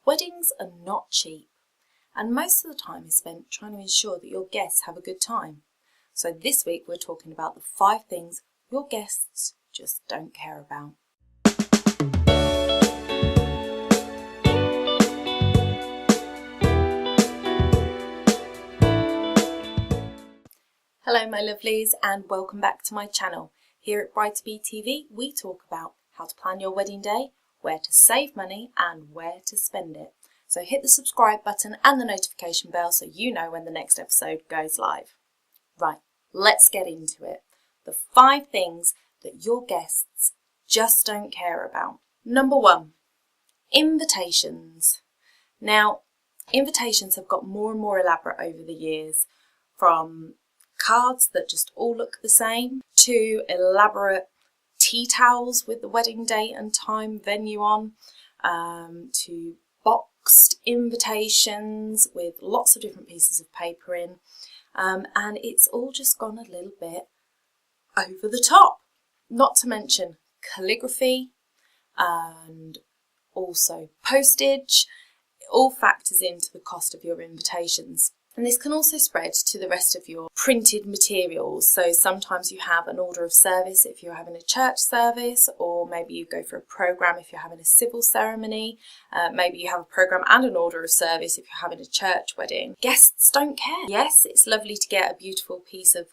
Weddings are not cheap, and most of the time is spent trying to ensure that your guests have a good time. So this week we're talking about the 5 things your guests just don't care about. Hello my lovelies, and welcome back to my channel. Here at Bride2Be TV we talk about how to plan your wedding day, where to save money and where to spend it. So hit the subscribe button and the notification bell so you know when the next episode goes live. Right, let's get into it. The 5 things that your guests just don't care about. Number 1, invitations. Now, invitations have got more and more elaborate over the years, from cards that just all look the same to elaborate tea towels with the wedding date and time, venue on, to boxed invitations with lots of different pieces of paper in, and it's all just gone a little bit over the top. Not to mention calligraphy and also postage. It all factors into the cost of your invitations. And this can also spread to the rest of your printed materials. So sometimes you have an order of service if you're having a church service, or maybe you go for a programme if you're having a civil ceremony. Maybe you have a programme and an order of service if you're having a church wedding. Guests don't care. Yes, it's lovely to get a beautiful piece of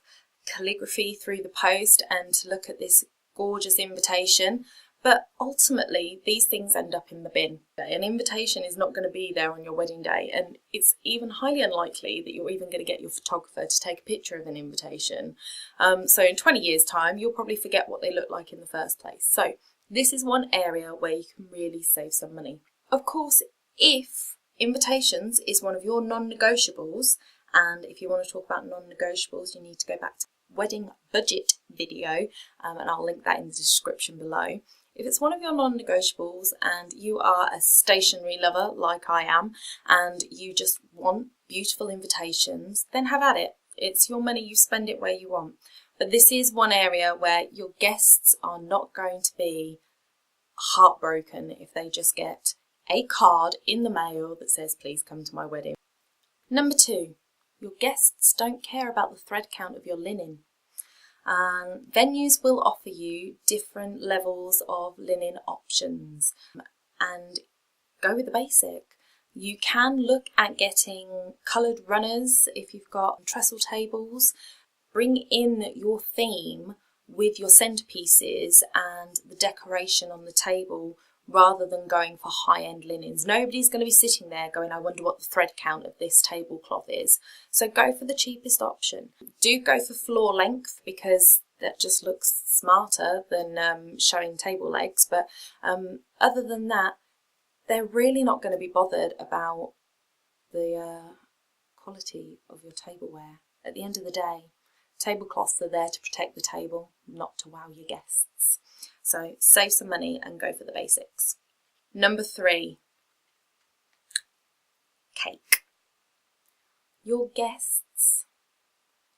calligraphy through the post and to look at this gorgeous invitation. But ultimately, these things end up in the bin. An invitation is not going to be there on your wedding day, and it's even highly unlikely that you're even going to get your photographer to take a picture of an invitation. So in 20 years' time, you'll probably forget what they look like in the first place. So this is one area where you can really save some money. Of course, if invitations is one of your non-negotiables, and if you want to talk about non-negotiables, you need to go back to wedding budget video, and I'll link that in the description below. If it's one of your non-negotiables and you are a stationery lover like I am, and you just want beautiful invitations, then have at it. It's your money, you spend it where you want. But this is one area where your guests are not going to be heartbroken if they just get a card in the mail that says, please come to my wedding. Number 2, your guests don't care about the thread count of your linen. Venues will offer you different levels of linen options, and go with the basic. You can look at getting coloured runners if you've got trestle tables. Bring in your theme with your centerpieces and the decoration on the table, rather than going for high-end linens. Nobody's going to be sitting there going, I wonder what the thread count of this tablecloth is. So go for the cheapest option. Do go for floor length, because that just looks smarter than showing table legs. But other than that, they're really not going to be bothered about the quality of your tableware. At the end of the day, tablecloths are there to protect the table, not to wow your guests. So save some money and go for the basics. Number 3, cake. Your guests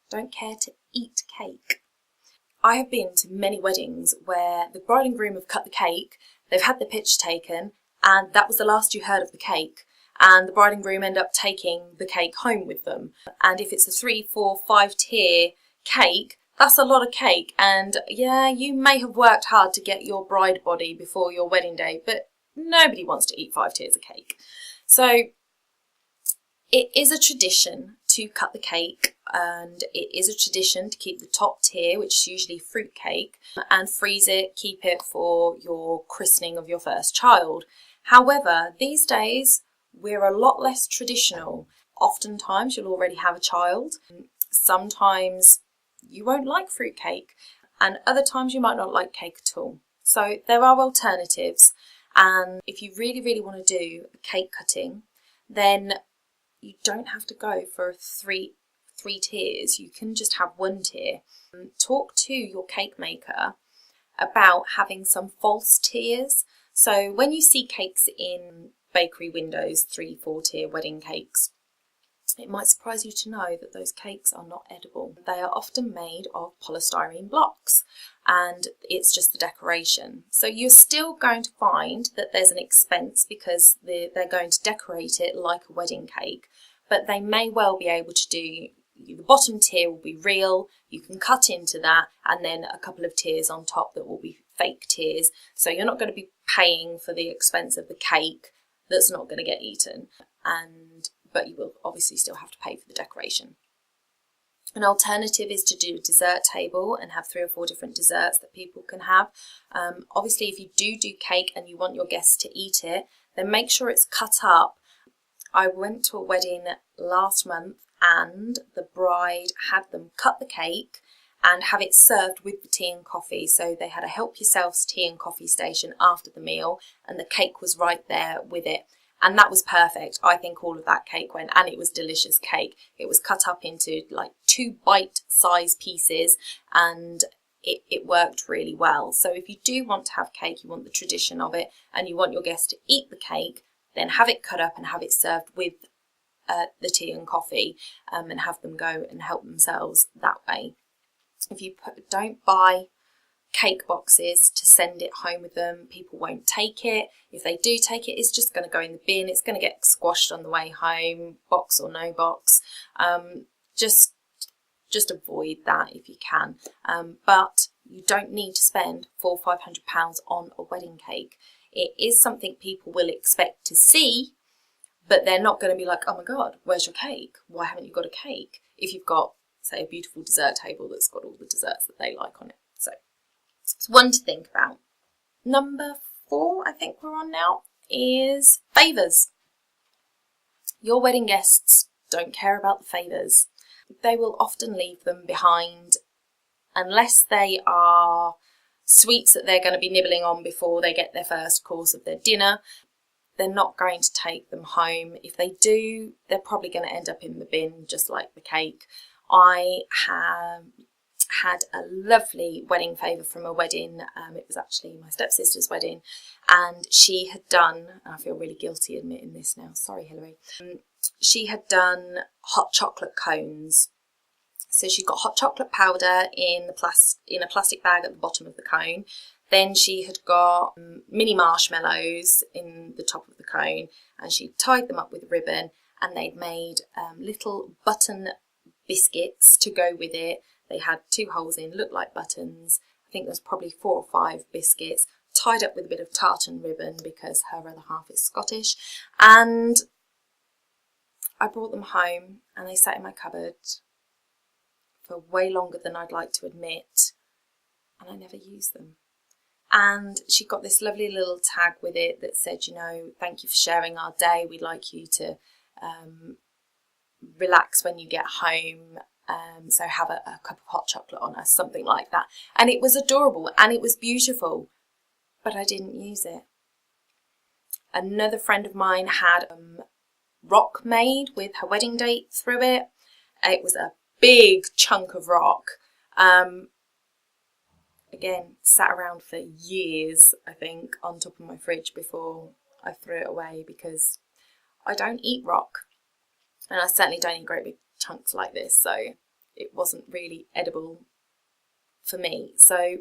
don't care to eat cake. I have been to many weddings where the bride and groom have cut the cake, they've had the picture taken, and that was the last you heard of the cake. And the bride and groom end up taking the cake home with them. And if it's a 3, 4, 5 tier cake, that's a lot of cake, and yeah, you may have worked hard to get your bride body before your wedding day, but nobody wants to eat 5 tiers of cake. So it is a tradition to cut the cake, and it is a tradition to keep the top tier, which is usually fruit cake, and freeze it, keep it for your christening of your first child. However, these days we're a lot less traditional. Oftentimes you'll already have a child. Sometimes you won't like fruit cake, and other times you might not like cake at all. So there are alternatives, and if you really want to do a cake cutting, then you don't have to go for three tiers. You can just have 1 tier. Talk to your cake maker about having some false tiers. So when you see cakes in bakery windows, 3, 4 tier wedding cakes, It might surprise you to know that those cakes are not edible. They are often made of polystyrene blocks, and it's just the decoration. So you're still going to find that there's an expense because they're going to decorate it like a wedding cake, but they may well be able to do, the bottom tier will be real, you can cut into that, and then a couple of tiers on top that will be fake tiers. So you're not going to be paying for the expense of the cake that's not going to get eaten, but you will obviously still have to pay for the decoration. An alternative is to do a dessert table and have 3 or 4 different desserts that people can have. Obviously, if you do cake and you want your guests to eat it, then make sure it's cut up. I went to a wedding last month and the bride had them cut the cake and have it served with the tea and coffee. So they had a help yourselves tea and coffee station after the meal, and the cake was right there with it. And that was perfect. I think all of that cake went, and it was delicious cake. It was cut up into like 2 bite-sized pieces, and it worked really well. So if you do want to have cake, you want the tradition of it, and you want your guests to eat the cake, then have it cut up and have it served with the tea and coffee, and have them go and help themselves that way. If you don't buy cake boxes to send it home with them, people won't take it. If they do take it, it's just going to go in the bin. It's going to get squashed on the way home, box or no box. Just avoid that if you can. But you don't need to spend £400 or £500 on a wedding cake. It is something people will expect to see, but they're not going to be like, oh my God, where's your cake? Why haven't you got a cake? If you've got, say, a beautiful dessert table that's got all the desserts that they like on it. So it's one to think about. Number 4, I think we're on now, is favours. Your wedding guests don't care about the favours. They will often leave them behind unless they are sweets that they're going to be nibbling on before they get their first course of their dinner. They're not going to take them home. If they do, they're probably going to end up in the bin, just like the cake. I have had a lovely wedding favour from a wedding. It was actually my stepsister's wedding, and she had done, I feel really guilty admitting this now, sorry Hilary, she had done hot chocolate cones. So she got hot chocolate powder in a plastic bag at the bottom of the cone. Then she had got mini marshmallows in the top of the cone, and she tied them up with ribbon, and they'd made little button biscuits to go with it. They had 2 holes in, looked like buttons. I think there's probably 4 or 5 biscuits, tied up with a bit of tartan ribbon because her other half is Scottish. And I brought them home and they sat in my cupboard for way longer than I'd like to admit, and I never used them. And she got this lovely little tag with it that said, you know, thank you for sharing our day. We'd like you to relax when you get home. So have a cup of hot chocolate on us, something like that. And it was adorable and it was beautiful, but I didn't use it. Another friend of mine had rock made with her wedding date through it. It was a big chunk of rock. Again, sat around for years, I think, on top of my fridge before I threw it away because I don't eat rock. And I certainly don't eat great big chunks like this, so it wasn't really edible for me. So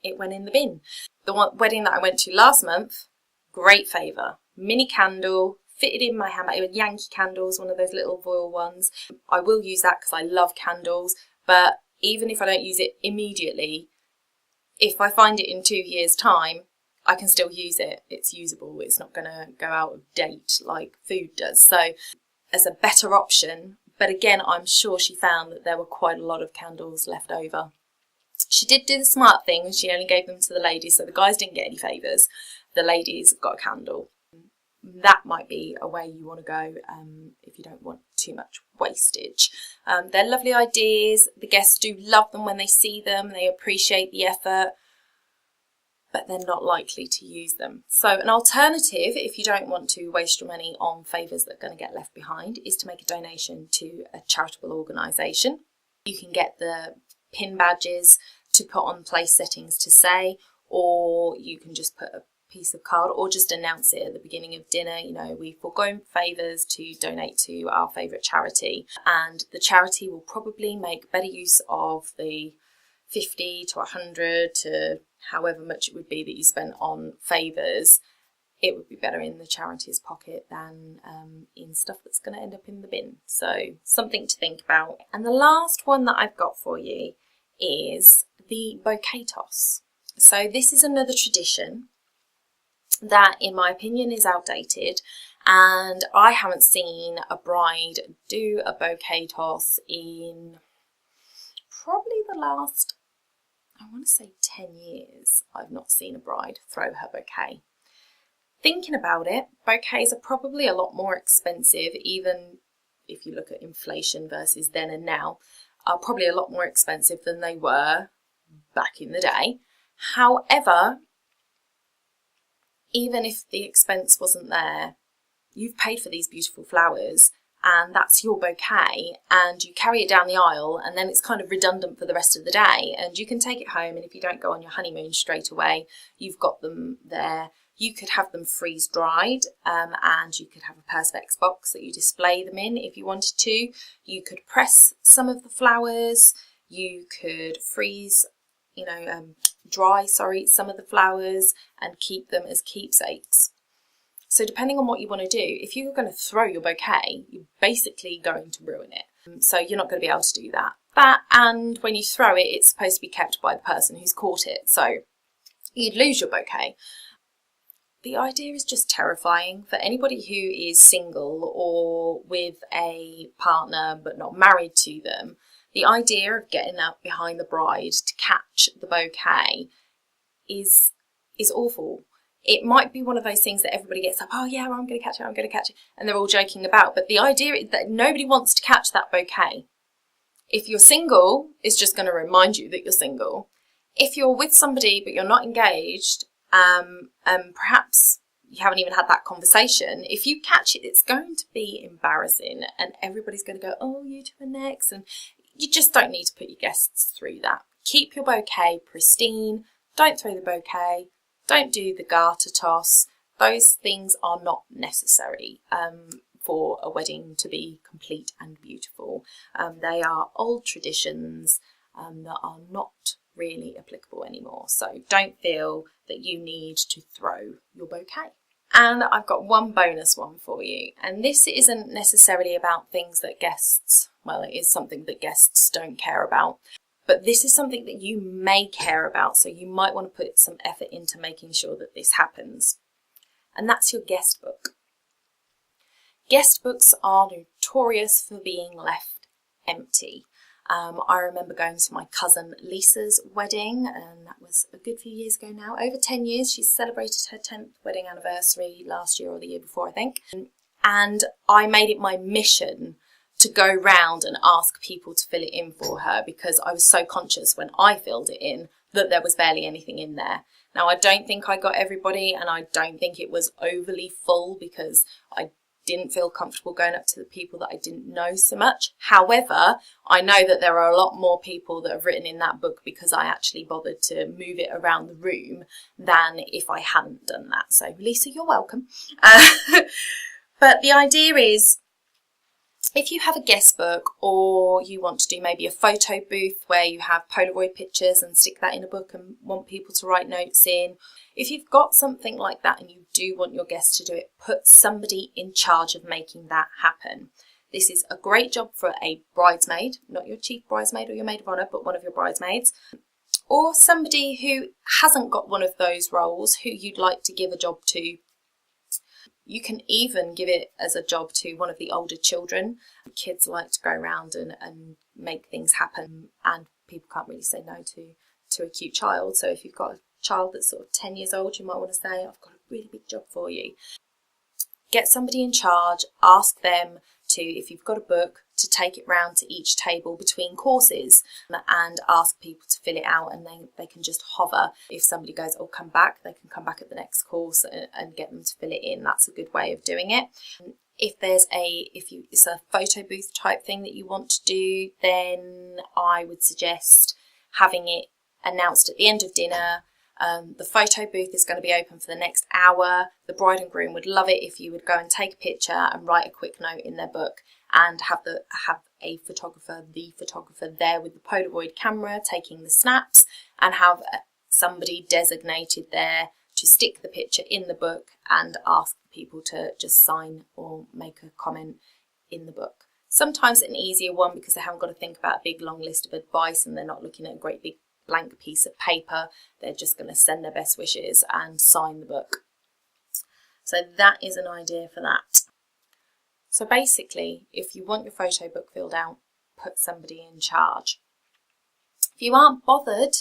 it went in the bin. The wedding that I went to last month, great favour. Mini candle, fitted in my handbag. It was Yankee candles, one of those little foil ones. I will use that because I love candles, but even if I don't use it immediately, if I find it in 2 years' time, I can still use it. It's usable. It's not going to go out of date like food does. So as a better option, but again, I'm sure she found that there were quite a lot of candles left over. She did do the smart thing and she only gave them to the ladies, so the guys didn't get any favours. The ladies got a candle. That might be a way you want to go if you don't want too much wastage. They're lovely ideas. The guests do love them when they see them. They appreciate the effort, but they're not likely to use them. So an alternative, if you don't want to waste your money on favours that are going to get left behind, is to make a donation to a charitable organisation. You can get the pin badges to put on place settings to say, or you can just put a piece of card, or just announce it at the beginning of dinner. You know, we forgo favours to donate to our favourite charity, and the charity will probably make better use of the 50 to 100 to however much it would be that you spent on favours. It would be better in the charity's pocket than in stuff that's going to end up in the bin. So something to think about. And the last one that I've got for you is the bouquet toss. So this is another tradition that, in my opinion, is outdated, and I haven't seen a bride do a bouquet toss in probably the last, I want to say 10 years. I've not seen a bride throw her bouquet. Thinking about it, bouquets are probably a lot more expensive, even if you look at inflation versus then and now, are probably a lot more expensive than they were back in the day. However, even if the expense wasn't there, you've paid for these beautiful flowers and that's your bouquet, and you carry it down the aisle, and then it's kind of redundant for the rest of the day, and you can take it home, and if you don't go on your honeymoon straight away, you've got them there. You could have them freeze dried, and you could have a Perspex box that you display them in if you wanted to. You could press some of the flowers, you could freeze, dry some of the flowers and keep them as keepsakes. So depending on what you want to do, if you're going to throw your bouquet, you're basically going to ruin it. So you're not going to be able to do that. And when you throw it, it's supposed to be kept by the person who's caught it. So you'd lose your bouquet. The idea is just terrifying for anybody who is single or with a partner but not married to them. The idea of getting up behind the bride to catch the bouquet is awful. It might be one of those things that everybody gets up, oh yeah, well, I'm going to catch it, and they're all joking about. But the idea is that nobody wants to catch that bouquet. If you're single, it's just going to remind you that you're single. If you're with somebody but you're not engaged, perhaps you haven't even had that conversation, if you catch it, it's going to be embarrassing and everybody's going to go, oh, you two are next, and you just don't need to put your guests through that. Keep your bouquet pristine, don't throw the bouquet, don't do the garter toss. Those things are not necessary for a wedding to be complete and beautiful. They are old traditions that are not really applicable anymore. So don't feel that you need to throw your bouquet. And I've got one bonus one for you. And this isn't necessarily about things that guests, well, it is something that guests don't care about. But this is something that you may care about, so you might want to put some effort into making sure that this happens. And that's your guest book. Guest books are notorious for being left empty. I remember going to my cousin Lisa's wedding, and that was a good few years ago now, over 10 years. She celebrated her 10th wedding anniversary last year or the year before, I think. And I made it my mission to go round and ask people to fill it in for her, because I was so conscious when I filled it in that there was barely anything in there. Now, I don't think I got everybody, and I don't think it was overly full, because I didn't feel comfortable going up to the people that I didn't know so much. However, I know that there are a lot more people that have written in that book because I actually bothered to move it around the room than if I hadn't done that. So, Lisa, you're welcome. But the idea is, if you have a guest book, or you want to do maybe a photo booth where you have Polaroid pictures and stick that in a book and want people to write notes in, if you've got something like that and you do want your guests to do it, put somebody in charge of making that happen. This is a great job for a bridesmaid, not your chief bridesmaid or your maid of honour, but one of your bridesmaids, or somebody who hasn't got one of those roles who you'd like to give a job to. You can even give it as a job to one of the older children. Kids like to go around and make things happen, and people can't really say no to a cute child. So if you've got a child that's sort of 10 years old, you might want to say, I've got a really big job for you. Get somebody in charge, ask them to, if you've got a book, to take it round to each table between courses and ask people to fill it out, and they can just hover. If somebody goes, oh, come back, they can come back at the next course and get them to fill it in. That's a good way of doing it. If it's a photo booth type thing that you want to do, then I would suggest having it announced at the end of dinner, The photo booth is going to be open for the next hour. The bride and groom would love it if you would go and take a picture and write a quick note in their book, and have the photographer there with the Polaroid camera taking the snaps, and have somebody designated there to stick the picture in the book and ask people to just sign or make a comment in the book. Sometimes an easier one because they haven't got to think about a big long list of advice and they're not looking at a great big blank piece of paper. They're just going to send their best wishes and sign the book. So that is an idea for that. So basically, if you want your photo book filled out, put somebody in charge. If you aren't bothered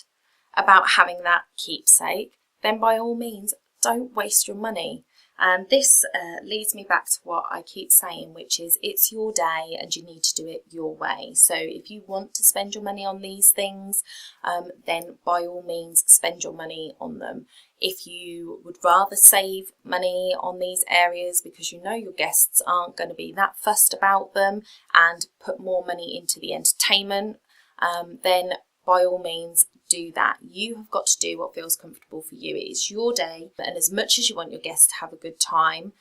about having that keepsake, then by all means, don't waste your money. And this leads me back to what I keep saying, which is it's your day and you need to do it your way. So if you want to spend your money on these things, then by all means spend your money on them. If you would rather save money on these areas because you know your guests aren't going to be that fussed about them, and put more money into the entertainment, then by all means do that. You have got to do what feels comfortable for you. It is your day, and as much as you want your guests to have a good time,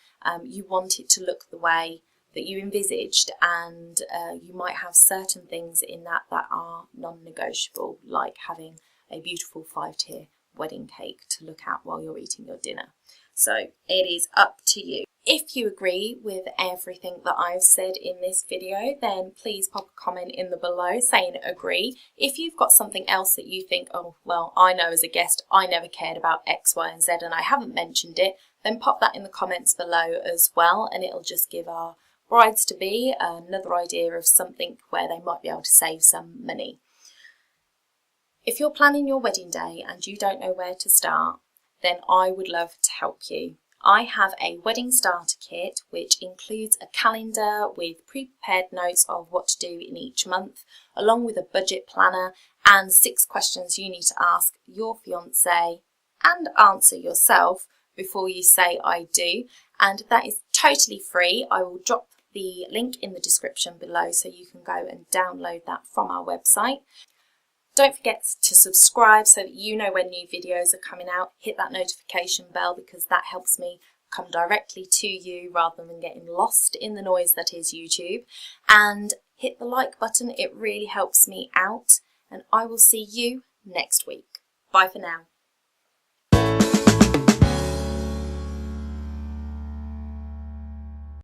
you want it to look the way that you envisaged, and you might have certain things in that are non-negotiable, like having a beautiful 5-tier wedding cake to look at while you're eating your dinner. So it is up to you. If you agree with everything that I've said in this video, then please pop a comment in the below saying agree. If you've got something else that you think, oh, well, I know as a guest, I never cared about X, Y, and Z and I haven't mentioned it, then pop that in the comments below as well, and it'll just give our brides-to-be another idea of something where they might be able to save some money. If you're planning your wedding day and you don't know where to start, then I would love to help you. I have a wedding starter kit which includes a calendar with pre-prepared notes of what to do in each month, along with a budget planner and 6 questions you need to ask your fiance and answer yourself before you say I do, and that is totally free. I will drop the link in the description below so you can go and download that from our website. Don't forget to subscribe so that you know when new videos are coming out. Hit that notification bell because that helps me come directly to you rather than getting lost in the noise that is YouTube. And hit the like button, it really helps me out. And I will see you next week. Bye for now.